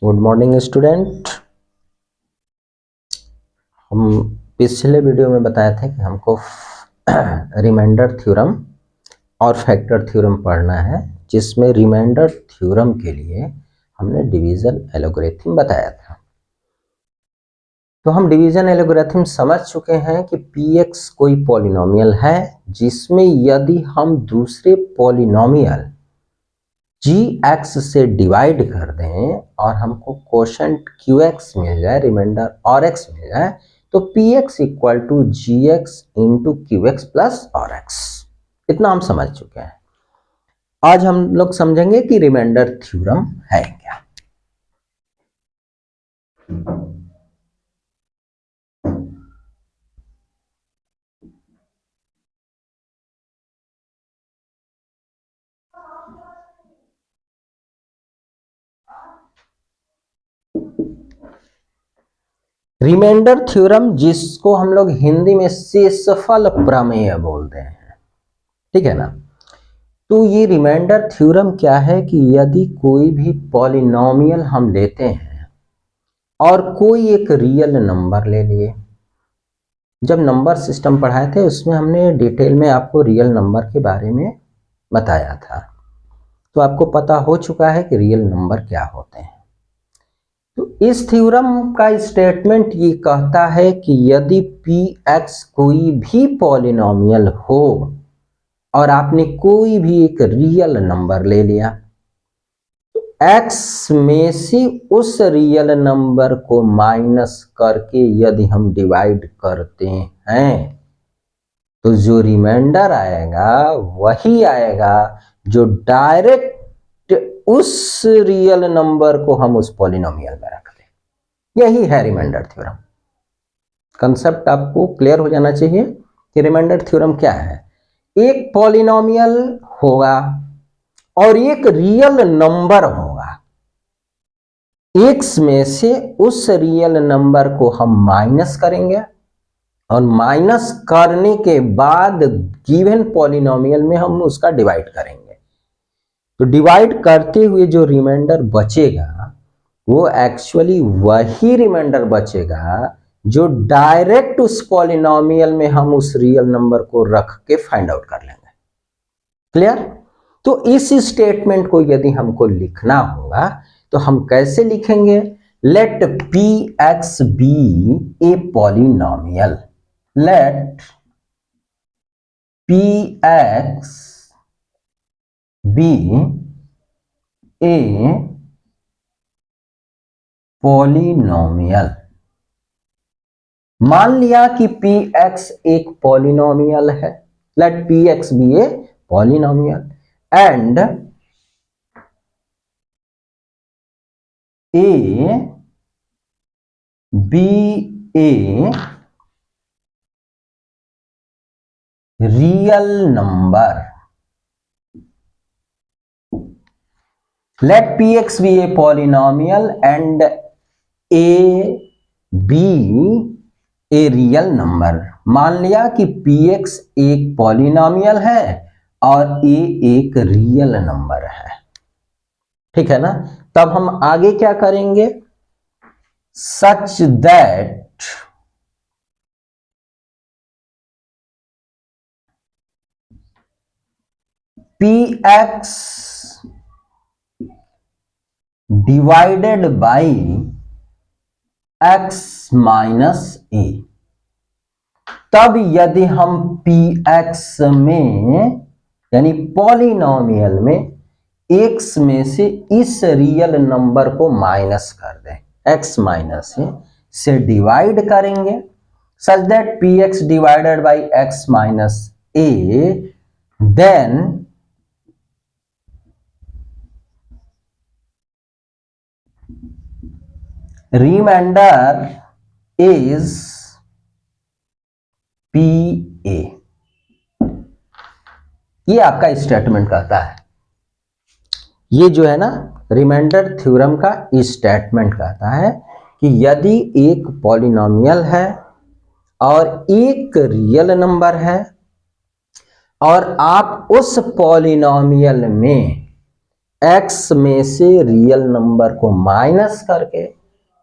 Good morning student. हम पिछले video में बताए थे कि हमको रिमाइंडर थ्योरम और फैक्टर थ्योरम पढ़ना है, जिसमें रिमाइंडर थ्योरम के लिए हमने डिवीजन एल्गोरिथम बताया था। तो हम डिवीजन एल्गोरिथम समझ चुके हैं कि px कोई पॉलिनोमियल है जिसमें यदि हम दूसरे पॉलिनोमियल gx से डिवाइड कर दें और हमको क्वोशंट qx मिल जाए, रिमाइंडर rx मिल जाए, तो px equal to gx into qx plus rx। इतना हम समझ चुके हैं। आज हम लोग समझेंगे कि रिमाइंडर थ्योरम है क्या। रिमाइंडर थ्योरम, जिसको हम लोग हिंदी में शेषफल प्रमेय बोलते हैं, ठीक है ना। तो ये रिमाइंडर थ्योरम क्या है कि यदि कोई भी पॉलिनोमियल हम लेते हैं और कोई एक रियल नंबर ले लिए, जब नंबर सिस्टम पढ़ाए थे उसमें हमने डिटेल में आपको रियल नंबर के बारे में बताया था, तो आपको पता हो चुका है कि रियल नंबर क्या होते हैं। तो इस थ्योरम का स्टेटमेंट ये कहता है कि यदि px कोई भी पॉलिनोमियल हो और आपने कोई भी एक रियल नंबर ले लिया, तो x में से उस रियल नंबर को माइनस करके यदि हम डिवाइड करते हैं तो जो रिमाइंडर आएगा वही आएगा जो डायरेक्ट उस रियल नंबर को हम उस पॉलिनोमियल में रख लें। यही है रिमाइंडर थ्योरम। कंसेप्ट आपको क्लियर हो जाना चाहिए कि रिमाइंडर थ्योरम क्या है। एक पॉलिनोमियल होगा और एक रियल नंबर होगा, x में से उस रियल नंबर को हम माइनस करेंगे और माइनस करने के बाद गिवन पॉलिनोमियल में हम उसका डिवाइड करेंगे। तो डिवाइड करते हुए जो रिमाइंडर बचेगा वो एक्चुअली वही रिमाइंडर बचेगा जो डायरेक्ट उस पॉलिनोमियल में हम उस रियल नंबर को रख के फाइंड आउट कर लेंगे। क्लियर? तो इस स्टेटमेंट को यदि हमको लिखना होगा तो हम कैसे लिखेंगे? Let px be a polynomial. Let px be a polynomial. मान लिया कि px एक पॉलिनोमियल है। Let px be a polynomial and a be a real number. Let px be a polynomial and a be a real number। मान लिया कि px एक polynomial है और a एक रियल नंबर है, ठीक है ना। तब हम आगे क्या करेंगे? Such that px divided by x minus a। तब यदि हम px में यानी पॉलिनोमियल में x में से इस रियल नंबर को माइनस कर दें, x माइनस से डिवाइड करेंगे, such that px divided by x minus a, then remainder is pa। ये आपका स्टेटमेंट कहता है। ये जो है ना रिमाइंडर थ्योरम का स्टेटमेंट कहता है कि यदि एक पॉलिनोमियल है और एक रियल नंबर है और आप उस पॉलिनोमियल में x में से रियल नंबर को माइनस करके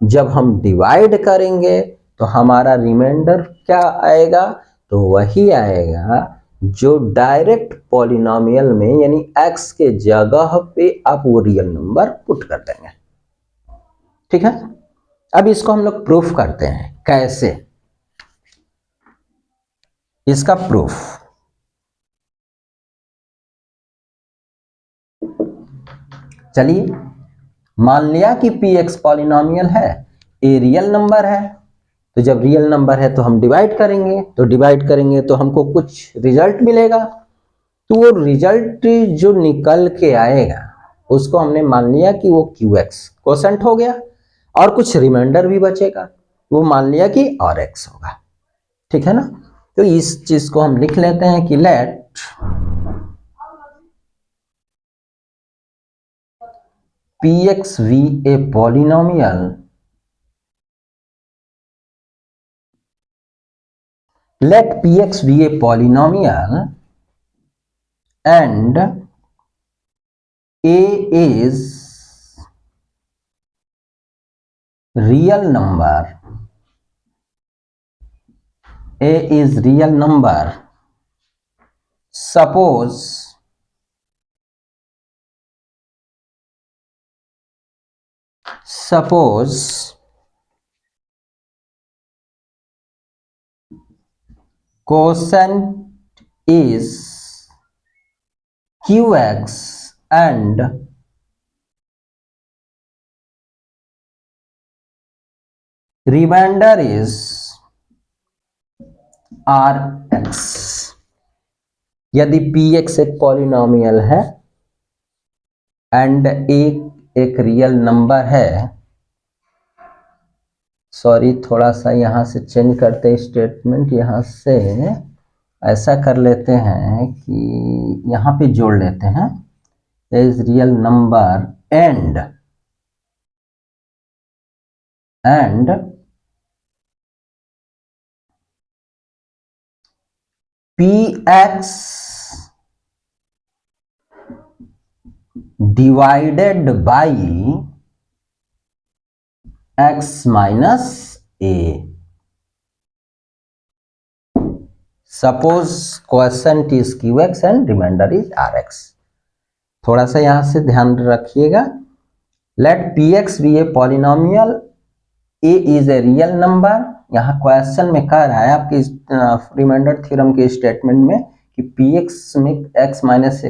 जब हम डिवाइड करेंगे तो हमारा रिमाइंडर क्या आएगा, तो वही आएगा जो डायरेक्ट पॉलिनोमियल में यानी x के जगह पे आप वो रियल नंबर पुट कर देंगे। ठीक है, अब इसको हम लोग प्रूफ करते हैं। कैसे? इसका प्रूफ चलिए, मान लिया कि px पॉलिनोमियल है, a रियल नंबर है, तो जब रियल नंबर है तो हम डिवाइड करेंगे, तो हमको कुछ रिजल्ट मिलेगा। तो वो रिजल्ट जो निकल के आएगा उसको हमने मान लिया कि वो qx कोसेंट हो गया, और कुछ रिमाइंडर भी बचेगा, वो मान लिया कि rx होगा। ठीक है ना, तो इस चीज को हम लिख लेते हैं कि late px be a polynomial, let px be a polynomial and a is real number, a is real number, suppose quotient is qx and remainder is rx। यदि px एक पॉलिनोमियल है एंड एक रियल नंबर है, sorry थोड़ा सा यहां से change करते स्टेटमेंट, यहां से ऐसा कर लेते हैं कि यहां पे जोड़ लेते हैं is real number and px divided by x minus a। Suppose quotient is qx and remainder is rx। थोड़ा सा यहां से ध्यान रखिएगा, let px be a polynomial, a is a real number. यहाँ क्वेश्चन में कह रहा है आपके रिमाइंडर थ्योरम के स्टेटमेंट में कि px में x माइनस a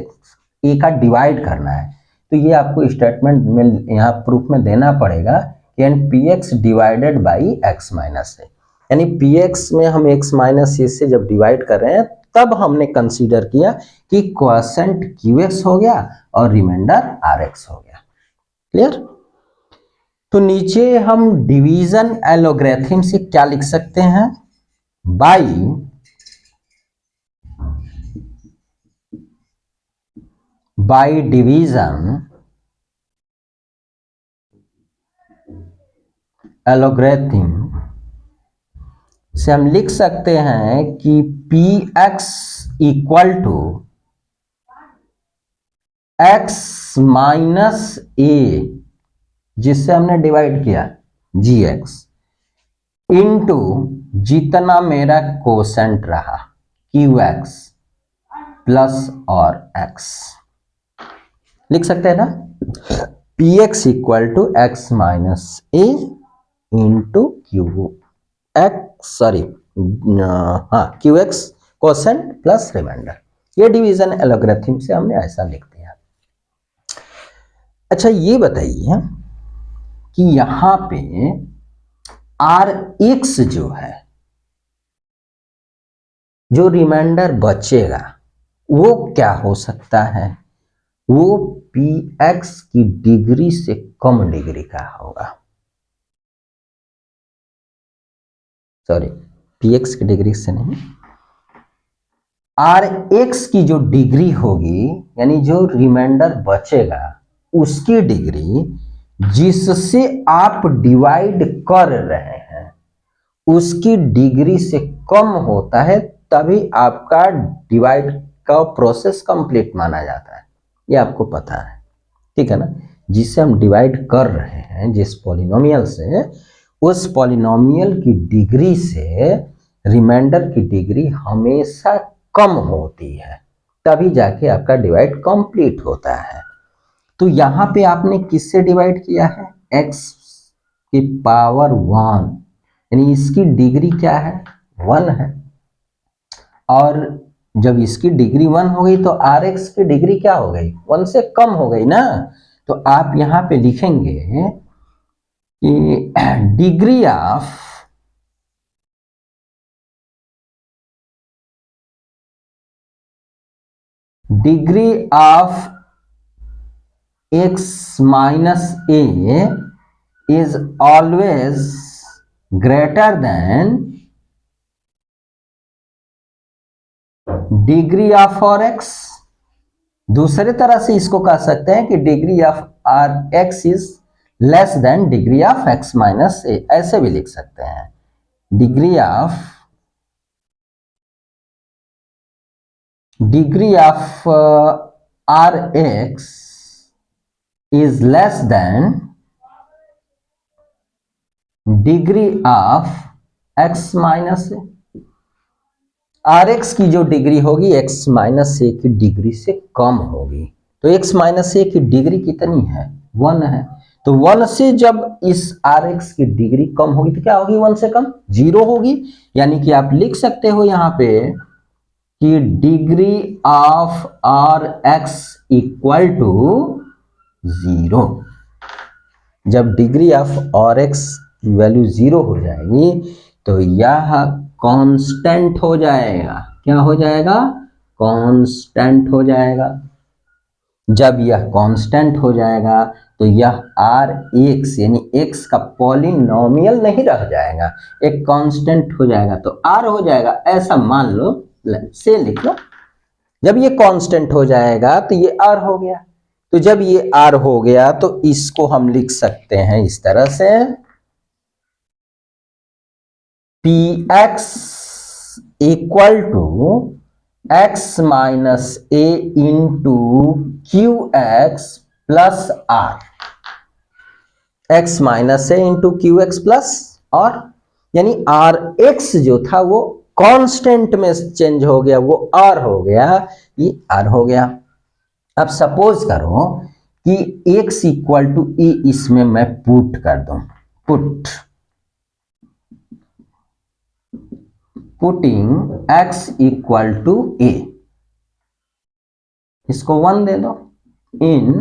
का डिवाइड करना है, तो ये आपको स्टेटमेंट में यहाँ प्रूफ में देना पड़ेगा कि and px divided by x minus a, यानी px में हम x माइनस a से जब डिवाइड कर रहे हैं तब हमने कंसीडर किया कि क्वोशेंट qx हो गया और रिमाइंडर rx हो गया। क्लियर? तो नीचे हम डिवीजन एलोग्रेथम से क्या लिख सकते हैं, बाई डिवीजन एलोग्रेथम से हम लिख सकते हैं कि px equal to x minus a, जिससे हमने डिवाइड किया gx, इनटू जितना मेरा कोसेंट रहा qx प्लस और x। लिख सकते हैं ना, px equal to x minus a into qx quotient plus remainder. ये डिवीजन एलोग्रेथम से हमने ऐसा लिख दिया। अच्छा ये बताइए कि यहां पे rx जो है, जो रिमाइंडर बचेगा वो क्या हो सकता है, वो px की डिग्री से कम डिग्री का होगा। सॉरी, px की डिग्री से नहीं, rx की जो डिग्री होगी यानी जो रिमाइंडर बचेगा उसकी डिग्री जिससे आप डिवाइड कर रहे हैं उसकी डिग्री से कम होता है, तभी आपका डिवाइड का प्रोसेस कंप्लीट माना जाता है। ये आपको पता है। ठीक है ना, जिसे हम डिवाइड कर रहे हैं जिस पॉलिनोमियल से, उस पॉलिनोमियल की डिग्री से रिमाइंडर की डिग्री हमेशा कम होती है, तभी जाके आपका डिवाइड कंप्लीट होता है। तो यहाँ पे आपने किससे डिवाइड किया है, x की पावर 1, यानी इसकी डिग्री क्या है, 1 है। और जब इसकी डिग्री 1 हो गई तो rx की डिग्री क्या हो गई, 1 से कम हो गई ना। तो आप यहाँ पे लिखेंगे कि degree of x minus a is always greater than degree of और x। दूसरे तरह से इसको कह सकते हैं कि degree of R X is less than degree of x minus A, ऐसे भी लिख सकते हैं। Degree of R X is less than degree of x minus A. R X की जो डिग्री होगी x माइनस ए की डिग्री से कम होगी। तो x माइनस ए की डिग्री कितनी है, 1 है। तो 1 से जब इस आर एक्स की डिग्री कम होगी तो क्या होगी, 1 से कम 0 होगी। यानी कि आप लिख सकते हो यहाँ पे कि degree of R X equal to 0। जब डिग्री ऑफ आर एक्स की वैल्यू 0 हो जाएगी तो यह कांस्टेंट हो जाएगा। क्या हो जाएगा, कांस्टेंट हो जाएगा। जब यह कांस्टेंट हो जाएगा तो यह आर एक्स यानी एक्स का पॉलिनोमियल नहीं रह जाएगा, एक कांस्टेंट हो जाएगा। तो आर हो जाएगा, ऐसा मान लो, से लिख लो। जब ये कांस्टेंट हो जाएगा तो ये आर हो गया। तो जब ये आर हो गया तो इसको हम लिख सकते हैं इस तरह से, P X equal to X minus A into Q X plus R. X minus A into Q X plus R, यानी आर एक्स जो था वो कांस्टेंट में चेंज हो गया, वो आर हो गया, ये आर हो गया। अब सपोज करो कि एक्स इक्वल टू ए इसमें मैं पुट कर दूं, पुटिंग x इक्वल टू ए, इसको 1 दे दो, इन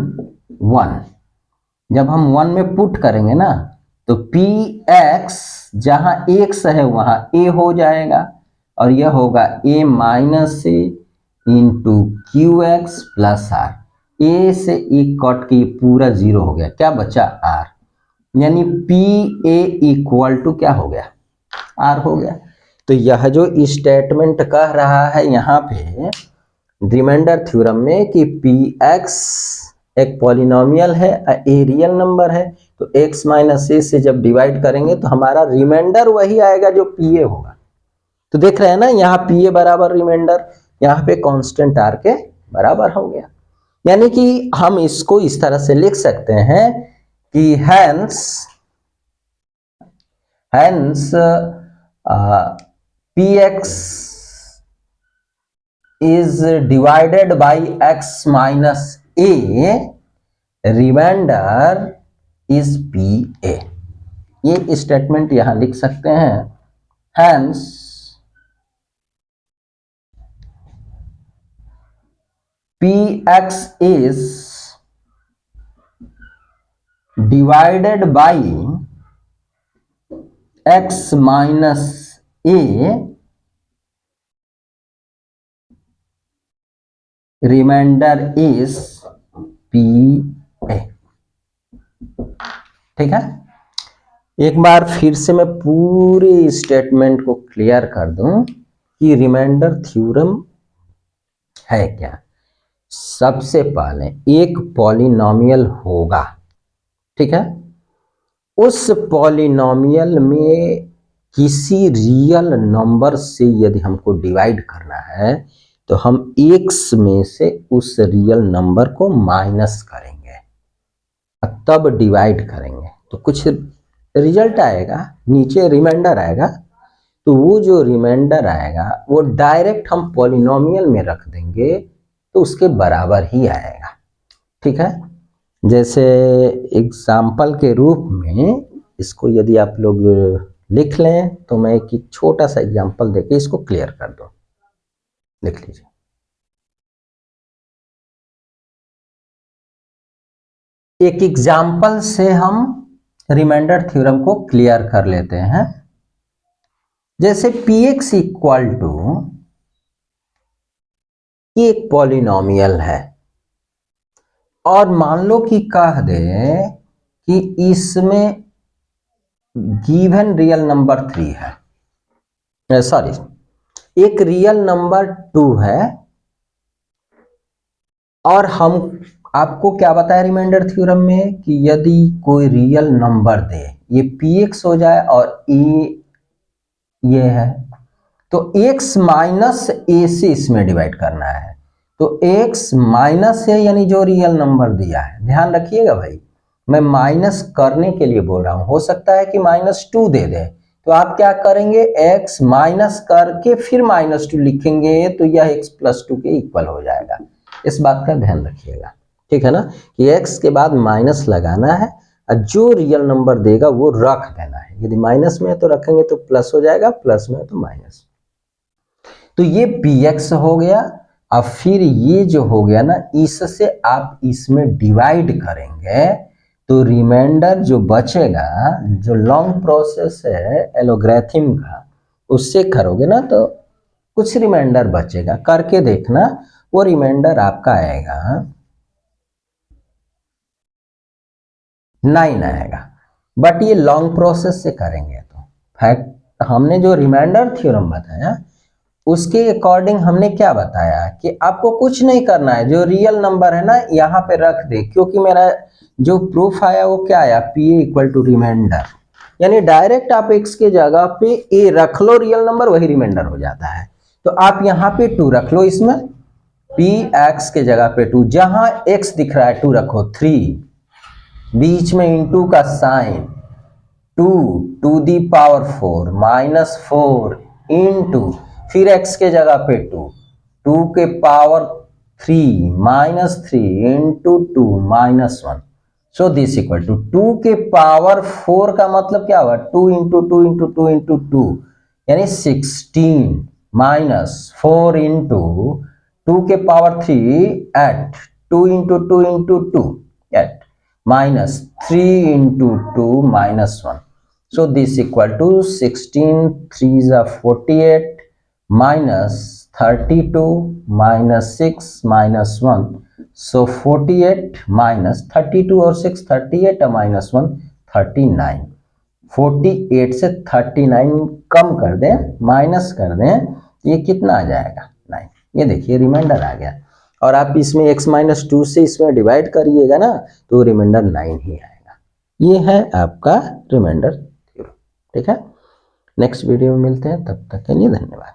1। जब हम 1 में पुट करेंगे ना तो पी एक्स जहां x है वहां a हो जाएगा, और यह होगा a minus A into Q X plus R. a से e कट के पूरा 0 हो गया, क्या बचा, r। यानी पी ए इक्वल टू क्या हो गया, r हो गया। तो यह जो स्टेटमेंट कह रहा है यहाँ पे रिमाइंडर थ्योरम में कि पी एक्स एक पॉलिनोमियल है, ए रियल नंबर है, तो x माइनस ए से जब डिवाइड करेंगे तो हमारा रिमाइंडर वही आएगा जो पी ए होगा। तो देख रहे हैं ना, यहाँ पी ए बराबर रिमाइंडर, यहाँ पे कांस्टेंट आर के बराबर हो गया। यानी कि हम इसको इस तरह से लिख सकते हैं कि hence px is divided by x minus a, remainder is pa। ये स्टेटमेंट यहां लिख सकते हैं, hence px is divided by x minus a, remainder is P A. ठीक है, एक बार फिर से मैं पूरे स्टेटमेंट को क्लियर कर दूं कि रिमाइंडर थ्योरम है क्या। सबसे पहले एक पॉलिनोमियल होगा, ठीक है, उस पॉलिनोमियल में किसी रियल नंबर से यदि हमको डिवाइड करना है तो हम x में से उस रियल नंबर को माइनस करेंगे। तब डिवाइड करेंगे तो कुछ रिजल्ट आएगा, नीचे रिमाइंडर आएगा, तो वो जो रिमाइंडर आएगा वो डायरेक्ट हम पॉलिनोमियल में रख देंगे तो उसके बराबर ही आएगा। ठीक है, जैसे एग्जाम्पल के रूप में इसको यदि आप लोग लिख लें तो मैं एक छोटा सा एग्जाम्पल देके इसको क्लियर कर दूं। लिख लीजिए। एक एग्जाम्पल से हम रिमाइंडर थ्योरम को क्लियर कर लेते हैं। जैसे px इक्वल टू, ये एक पॉलिनोमियल है और मान लो कि कह दे कि इसमें गिवन रियल नंबर 3 है, सॉरी एक रियल नंबर 2 है, और हम आपको क्या बताया रिमाइंडर थ्योरम में कि यदि कोई रियल नंबर दे, ये px हो जाए और ये है, तो x माइनस ए से इसमें डिवाइड करना है। तो x माइनस ए यानी जो रियल नंबर दिया है, ध्यान रखिएगा भाई, मैं माइनस करने के लिए बोल रहा हूं, हो सकता है कि -2 दे दे, तो आप क्या करेंगे, x माइनस करके फिर -2 लिखेंगे तो यह x + 2 के इक्वल हो जाएगा। इस बात का ध्यान रखिएगा, ठीक है ना, कि x के बाद माइनस लगाना है और जो रियल नंबर देगा वो रख देना है। यदि माइनस में है तो रखेंगे तो प्लस हो जाएगा, प्लस में है तो माइनस। तो ये px हो गया। अब फिर ये जो हो गया ना, इससे आप इसमें डिवाइड करेंगे तो रिमाइंडर जो बचेगा, जो लॉन्ग प्रोसेस है एलोग्राथिम का, उससे करोगे ना तो कुछ रिमाइंडर बचेगा, करके देखना, वो रिमाइंडर आपका आएगा 9 आएगा। बट ये लॉन्ग प्रोसेस से करेंगे तो फैक्ट हमने जो रिमाइंडर थ्योरम बताया उसके अकॉर्डिंग हमने क्या बताया कि आपको कुछ नहीं करना है, जो रियल नंबर है ना यहाँ पे रख दे, क्योंकि मेरा जो प्रूफ आया वो क्या आया, पी इक्वल टू रिमाइंडर, यानी डायरेक्ट आप x के जगह पे a रख लो, रियल नंबर वही रिमाइंडर हो जाता है। तो आप यहाँ पे 2 रख लो, इसमें px के जगह पे 2, जहां x दिख रहा है 2 रखो, 3 बीच में इनटू का sign, 2 to the power 4 -4 into, फिर x के जगह पे 2, 2 के power 3 -3 into 2 -1, so this equal to 2 के पावर 4 का मतलब क्या हुआ, 2 इंटू 2 इंटू 2 इंटू 2 यानी 16 -4 इंटू 2 के power 3 8, 2 into 2 into 2 8 -3 into 2 -1. So this equal to 16 3s are 48 minus 32 minus 6 minus 1. So 48 minus 32 और 6 38 और -1 39. 48 से 39 कम कर दें, माइनस कर दें, ये कितना आ जाएगा 9। ये देखिए रिमाइंडर आ गया, और आप इसमें x - 2 से इसमें डिवाइड करिएगा ना तो रिमाइंडर 9 ही आएगा। ये है आपका रिमाइंडर थ्योरम। ठीक है, नेक्स्ट वीडियो में मिलते हैं, तब तक के लिए धन्यवाद।